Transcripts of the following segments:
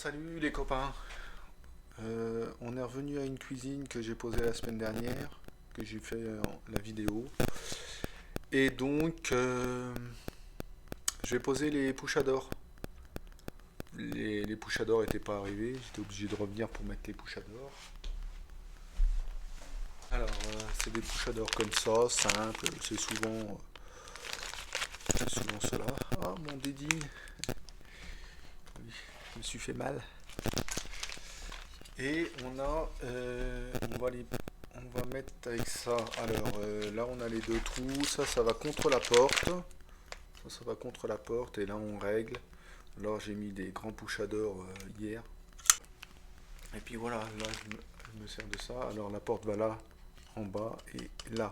Salut les copains. On est revenu à une cuisine que j'ai posée la semaine dernière, que j'ai fait la vidéo. Et donc, je vais poser les pouchadors. Les pouchadors n'étaient pas arrivés, j'étais obligé de revenir pour mettre les pouchadors. Alors, c'est des pouchadors comme ça, simples, c'est souvent cela. Ah, mon dédine, oui, je me suis fait mal. Et on va mettre avec ça. Alors là, on a les deux trous. Ça va contre la porte. Ça va contre la porte. Et là, on règle. Là, j'ai mis des grands pouchadors hier. Et puis voilà, là, je me sers de ça. Alors la porte va là, en bas et là.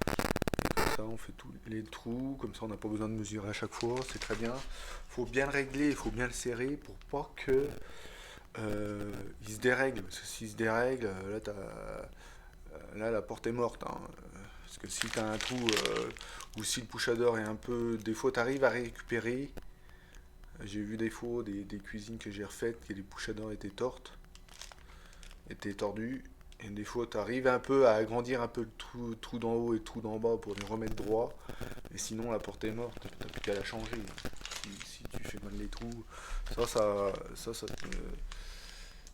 Et comme ça, on fait tous les trous. Comme ça, on n'a pas besoin de mesurer à chaque fois. C'est très bien. Il faut bien le régler, il faut bien le serrer pour pas que il se dérègle. Parce que s'il se dérègle, là, la porte est morte, hein. Parce que si tu as un trou ou si le pouchador est un peu. Des fois, tu arrives à récupérer. J'ai vu des fois des cuisines que j'ai refaites que les pouchadors étaient tortes, étaient tordus. Et des fois, tu arrives un peu à agrandir un peu le trou d'en haut et le trou d'en bas pour les remettre droit. Et sinon, la porte est morte, t'as plus qu'à la changer. Si tu fais mal les trous,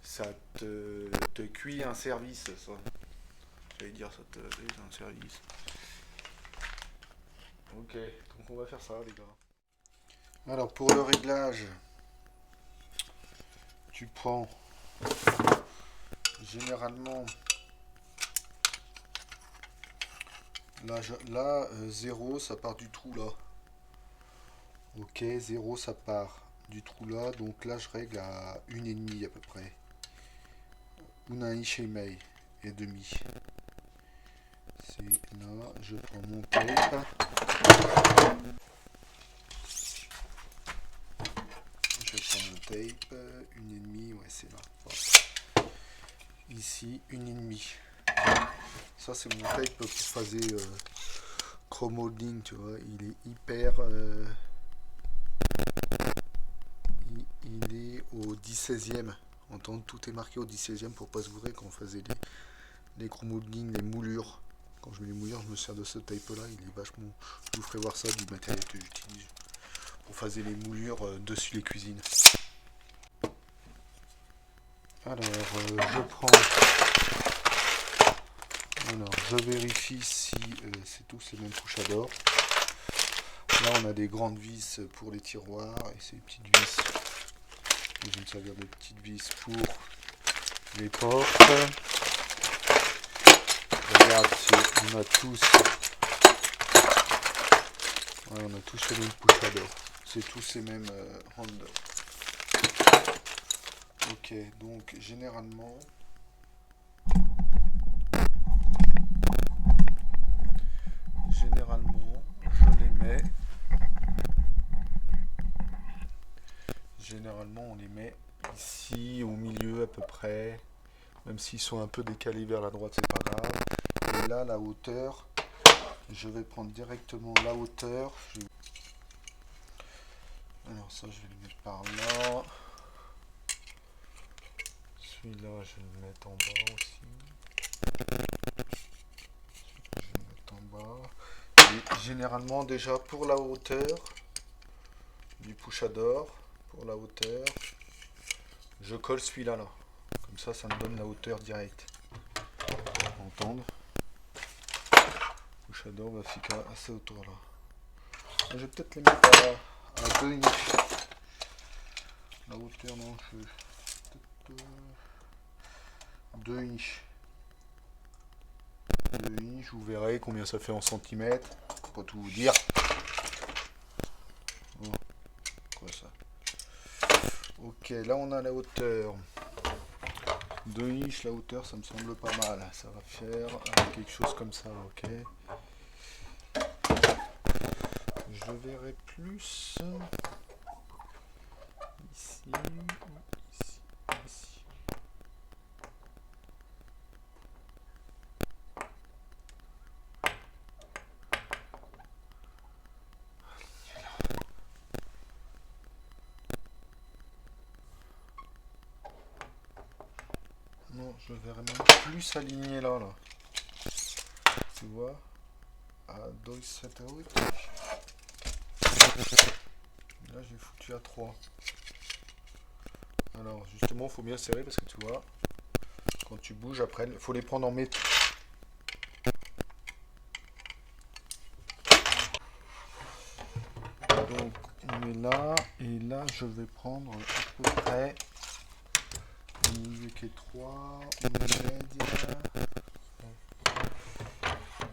ça te cuit un service, ça. J'allais dire, ça te fait un service. Ok, donc on va faire ça, les gars. Alors, pour le réglage, tu prends généralement là 0, ça part du trou là. Ok, 0, ça part du trou là. Donc là, je règle à 1,5 à peu près. Una Ishimei et demi. C'est là, je prends mon tape. Je prends mon tape, 1,5, ouais, c'est là. Voilà. Ici, 1,5. Ça, c'est mon tape pour faire chrome molding, tu vois. Il est hyper. Il est au 10/16e. Tout est marqué au 10/16e pour pas se bourrer quand on faisait les chrome molding, les moulures. Quand je mets les moulures, je me sers de ce tape là. Il est vachement. Je vous ferai voir ça du matériel que j'utilise pour faire les moulures dessus les cuisines. Alors, je prends. Alors, je vérifie si c'est tous les mêmes couchadors. Là, on a des grandes vis pour les tiroirs et ces petites vis. Je vais me servir de petites vis pour les portes. Regarde, on a tous les mêmes couchadors. C'est tous ces mêmes handles. Ok, donc généralement, je les mets. Généralement, on les met ici, au milieu à peu près. Même s'ils sont un peu décalés vers la droite, c'est pas grave. Et là, la hauteur, je vais prendre directement la hauteur. Alors ça, je vais le mettre par là. Celui-là, je vais le mettre en bas aussi. Je vais le mettre en bas. Et généralement, déjà pour la hauteur du pouchador, pour la hauteur, je colle celui-là là. Comme ça me donne la hauteur directe. Entendre. Le pouchador va ficar à cette hauteur là. Je vais peut-être les mettre à 2 inches. La hauteur, non, je vais peut-être 2 inches. 2 inches, vous verrez combien ça fait en centimètres. Faut pas tout vous dire. Oh, quoi ça? Ok, là on a la hauteur. 2 inches, la hauteur, ça me semble pas mal. Ça va faire quelque chose comme ça, ok. Je verrai plus ici, ici, ici. Non, je verrais même plus aligné là. Tu vois? À 2,7 euros. Là, j'ai foutu à 3. Alors, justement, il faut bien serrer parce que tu vois, quand tu bouges après, il faut les prendre en métro. Donc, on est là, et là, je vais prendre à peu près au milieu qui est 3, au média.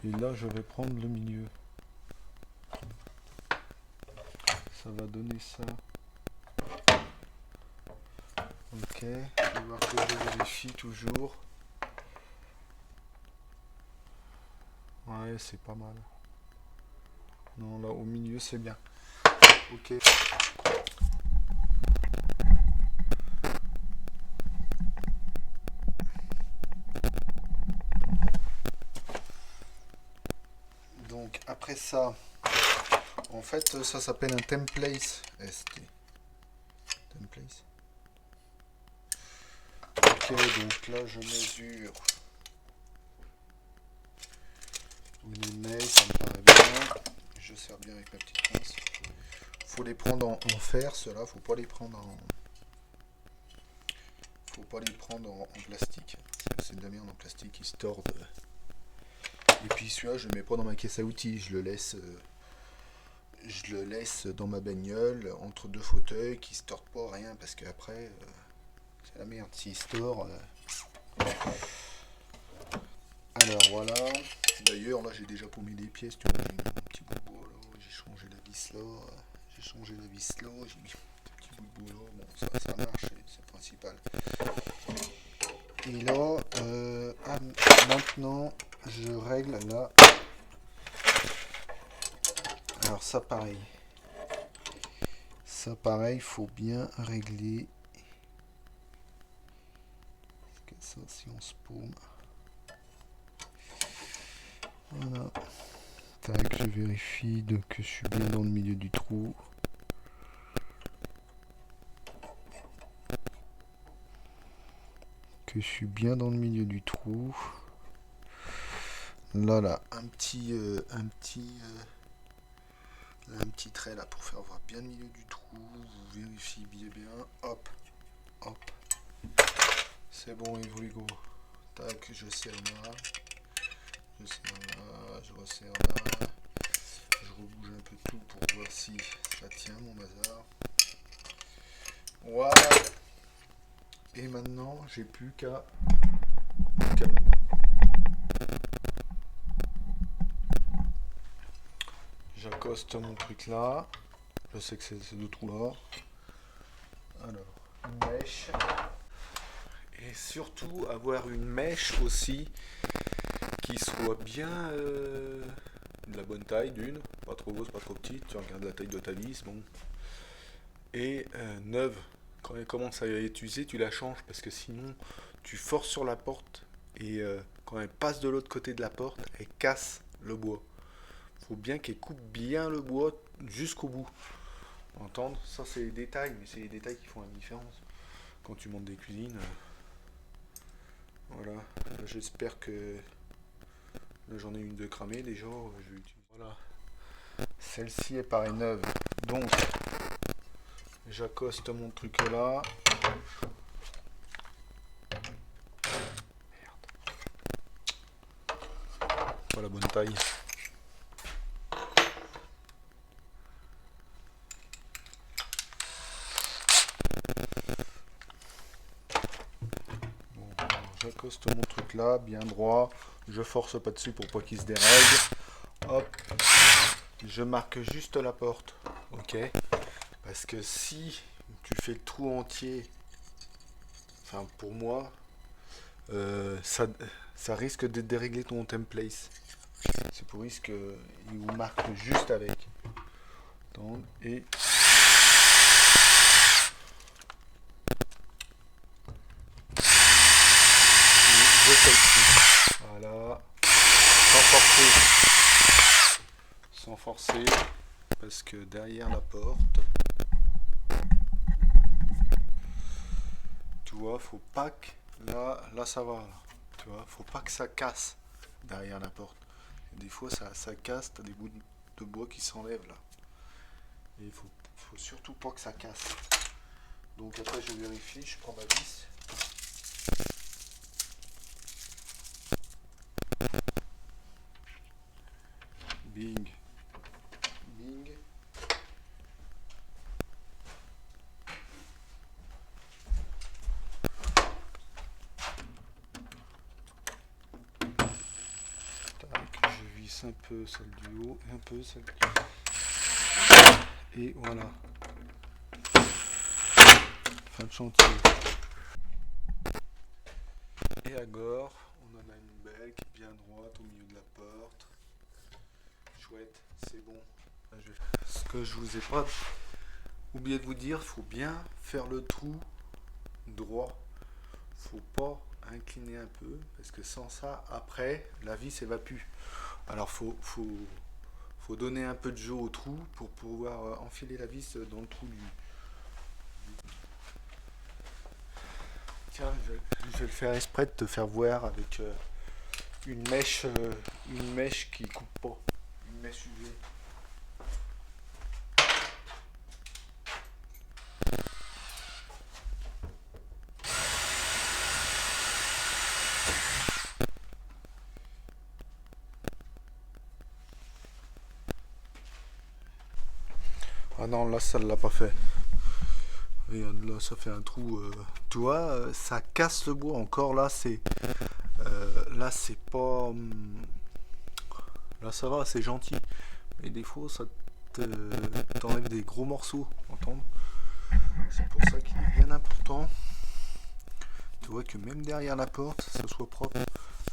Et là, je vais prendre le milieu. Ça va donner ça. Ok, je vais voir que je vérifie toujours. Ouais, c'est pas mal. Non, là, au milieu, c'est bien. Ok. Donc, après ça, en fait, ça s'appelle un template ST. Template. Ok, donc là, je mesure. Une mail, ça me paraît bien. Je sers bien avec ma petite pince. Faut les prendre en fer, ceux-là, faut pas les prendre en. Faut pas les prendre en plastique. C'est de la merde en plastique, ils se tordent. Et puis celui-là, je le mets pas dans ma caisse à outils, je le laisse dans ma bagnole entre deux fauteuils qui se tordent pas rien parce qu'après c'est la merde s'il se tord. Alors voilà. D'ailleurs là j'ai déjà paumé des pièces, tu vois, j'ai mis un petit bout de bois là, j'ai changé la vis là, j'ai mis un petit bout de bois là, bon ça marche, c'est le principal. Et là maintenant je règle là. Alors ça pareil, faut bien régler. Ça, si on se paume. Voilà. Tac, je vérifie que je suis bien dans le milieu du trou. Là, un petit trait là pour faire voir bien le milieu du trou. Vous vérifiez bien. Hop, hop. C'est bon, et vous les go. Tac, je serre là. Je resserre là. Je rebouge un peu tout pour voir si ça tient mon bazar. Voilà. Et maintenant, j'ai plus qu'à maintenant. J'accoste mon truc là. Je sais que c'est ces deux trous là. Alors, une mèche. Et surtout avoir une mèche aussi qui soit bien de la bonne taille d'une, pas trop grosse, pas trop petite, tu regardes la taille de ta vis, bon. Et neuve, quand elle commence à être usée, tu la changes parce que sinon tu forces sur la porte et quand elle passe de l'autre côté de la porte, elle casse le bois. Faut bien qu'elle coupe bien le bois jusqu'au bout. Entendre, ça c'est les détails, mais c'est les détails qui font la différence. Quand tu montes des cuisines, voilà. Là, j'espère que là j'en ai une de cramée déjà. Je vais utiliser. Voilà. Celle-ci est pareil neuve. Donc j'accoste mon truc là. Merde. Pas la bonne taille. Bon, j'accoste mon truc là, bien droit. Je force pas dessus pour pas qu'il se dérègle. Hop. Je marque juste la porte. Ok. Parce que si tu fais le trou entier, enfin pour moi, ça risque de dérégler ton template. C'est pour risque qu'il vous marque juste avec. Attends, et je fais le trou. Voilà. Sans forcer. Parce que derrière la porte, tu vois, faut pas que Là ça va, là. Tu vois, faut pas que ça casse derrière la porte. Et des fois ça casse, t'as des bouts de bois qui s'enlèvent là. Et faut surtout pas que ça casse. Donc après je vérifie, je prends ma vis. Bing. Bing. Tac, je visse un peu celle du haut et un peu celle du haut. Et voilà. Fin de chantier. Et à gauche, on en a une belle qui est bien droite au milieu de la porte. Chouette, c'est bon. Ce que je vous ai pas oublié de vous dire, il faut bien faire le trou droit. Faut pas incliner un peu parce que sans ça, après, la vis elle va plus. Alors faut donner un peu de jeu au trou pour pouvoir enfiler la vis dans le trou du. Tiens, je vais le faire exprès de te faire voir avec une mèche qui coupe pas, une mèche UV. Ah non, là ça ne l'a pas fait. Regarde, là ça fait un trou. Tu vois, ça casse le bois. Encore là, c'est pas. Là ça va, c'est gentil. Mais des fois, ça t'enlève des gros morceaux. Entendre. C'est pour ça qu'il est bien important. Tu vois que même derrière la porte, ça soit propre.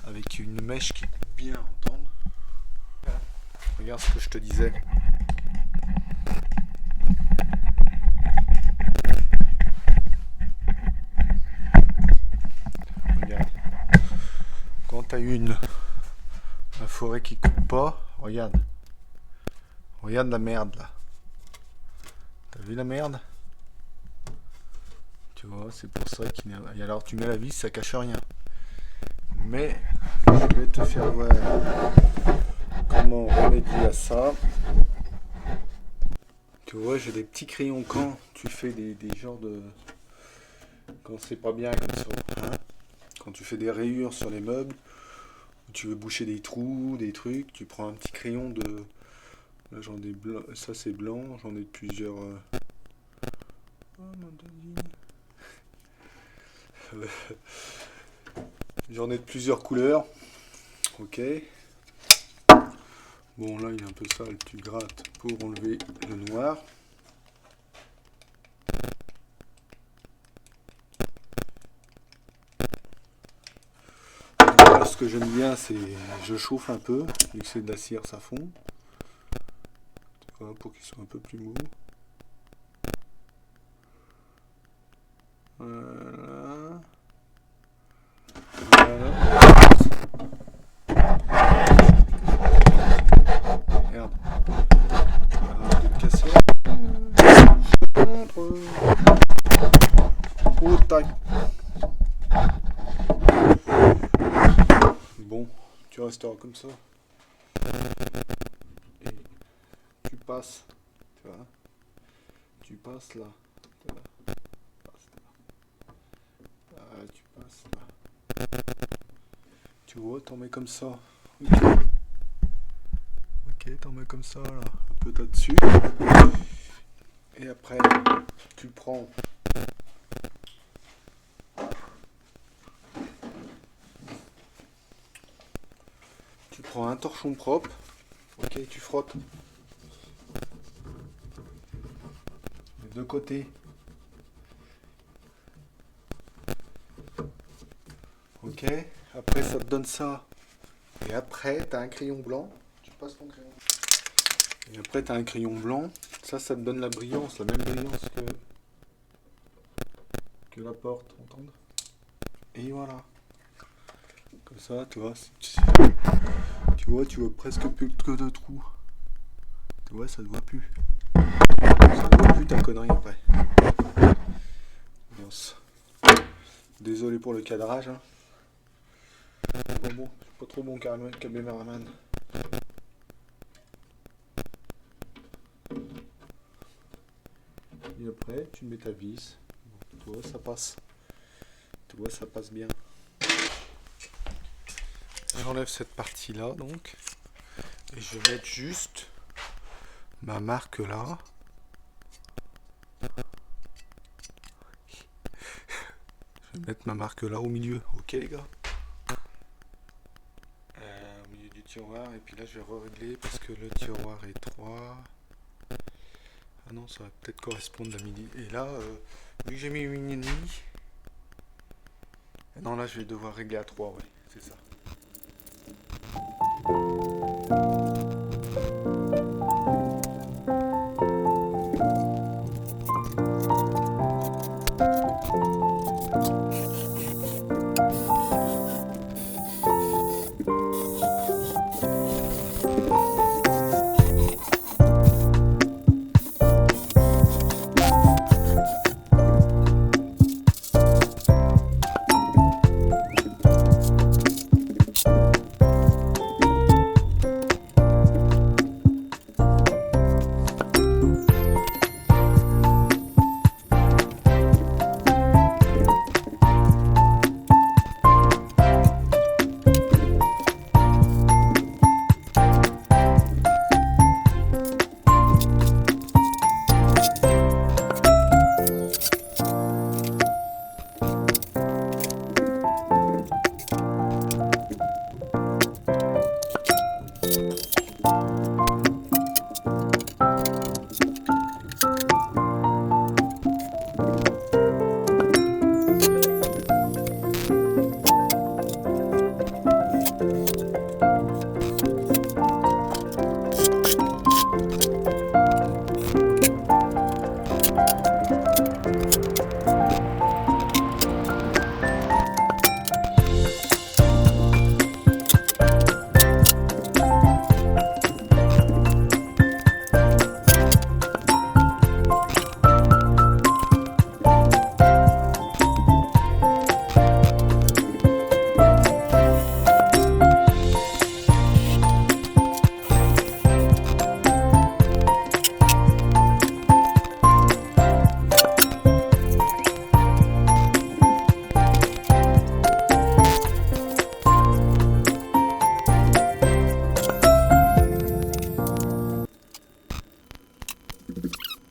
Avec une mèche qui coupe bien. Entendre. Regarde ce que je te disais. Regarde. Quand tu as une forêt qui coupe pas, regarde. Regarde la merde là. T'as vu la merde? Tu vois, c'est pour ça qu'il y a... Et alors tu mets la vis, ça cache rien. Mais je vais te faire voir comment remédier à ça. Tu vois, j'ai des petits crayons quand tu fais des genres de... Quand c'est pas bien comme ça. Hein, quand tu fais des rayures sur les meubles, où tu veux boucher des trous, des trucs, tu prends un petit crayon de... Là j'en ai blanc, ça c'est blanc, j'en ai de plusieurs... J'en ai de plusieurs couleurs. Ok. Bon là il est un peu sale, tu grattes pour enlever le noir. Là, ce que j'aime bien c'est je chauffe un peu, vu que c'est de la cire ça fond. Tu vois, pour qu'il soit un peu plus mou. Voilà. Voilà. Merde. Arrête de te casser. Oh, tac. Bon, tu resteras comme ça. Et tu passes. Tu vois. Tu passes là. Tu vois. Ah, tu passes là. Tu vois, t'en mets comme ça. Ok, t'en mets comme ça là. Un peu là-dessus. Et après, tu prends. Tu prends un torchon propre. Ok, tu frottes. Les deux côtés. Ok, après ça te donne ça. Et après, tu as un crayon blanc. Tu passes ton crayon. Et après, tu as un crayon blanc. Ça te donne la brillance, la même brillance que la porte. Entendre. Et voilà. Comme ça, tu vois, tu vois presque plus que de trous. Tu vois, ça ne voit plus. Ça ne voit plus ta connerie après. Mince. Désolé pour le cadrage. Hein. Bon, je suis pas trop bon caméraman. Et après, tu mets ta vis. Bon, tu vois, ça passe. Tu vois, ça passe bien. J'enlève cette partie-là, donc. Et je vais mettre juste ma marque là. Je vais mettre ma marque là au milieu. Ok, les gars? Au milieu du tiroir. Et puis là, je vais régler parce que le tiroir est 3. Ah non, ça va peut-être correspondre à midi. Et là, vu que j'ai mis 1,5. Non, là, je vais devoir régler à 3, ouais, c'est ça.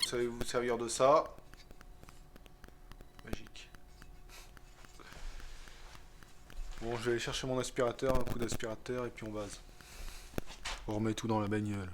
Savez-vous vous servir de ça? Magique. Bon, je vais aller chercher mon aspirateur, un coup d'aspirateur et puis on base. On remet tout dans la bagnole.